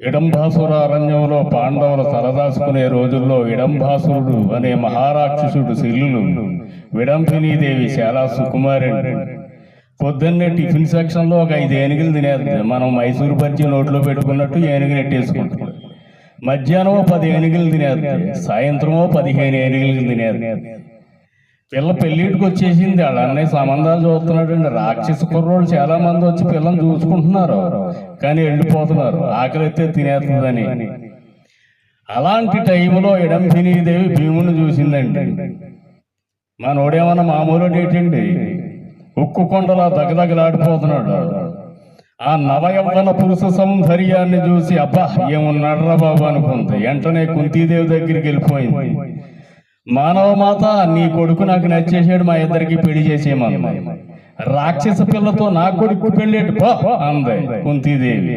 ఇడంబాసుర అరణ్యంలో పాండవులు తలదాచుకునే రోజుల్లో ఇడంబాసురుడు అనే మహారాక్షసుడు శిల్లులు విడంపినీదేవి చాలా సుకుమారండి. పొద్దున్నే టిఫిన్ సెక్షన్లో ఒక 5 ఏనుగులు తినేది. మనం మైసూరు బజ్జీ నోట్లో పెట్టుకున్నట్టు ఏనుగులు ఎట్టేసుకుంటాం. మధ్యాహ్నం 10 ఏనుగులు తినేది, సాయంత్రమో 15 ఏనుగులు తినేది. పిల్ల పెళ్ళిటికి వచ్చేసింది. వాళ్ళ అన్నయ్య సంబంధాలు చూస్తున్నాడండి. రాక్షస కుర్రోళ్ళు చాలా మంది వచ్చి పిల్లని చూసుకుంటున్నారు, కానీ వెళ్ళిపోతున్నారు, ఆకలిస్తే తినేస్తుందని. అలాంటి టైంలో ఇడంపినీదేవి భీముని చూసిందండి. మనోడేమన్నా మామూలు ఏంటండి, ఉక్కు కొండలా దగదగలాడిపోతున్నాడు. ఆ నవయవ్వన పురుష సౌందర్యాన్ని చూసి అబ్బా ఏమున్నాడరా బాబు అనుకుంది. వెంటనే కుంతీదేవి దగ్గరికి వెళ్ళిపోయింది. మానవ మాత, నీ కొడుకు నాకు నచ్చేసాడు, మా ఇద్దరికి పెళ్లి చేసేయమన్నాయి. రాక్షస పిల్లతో నా కొడుకు పెళ్ళేటి పో అంది కుంతీదేవి.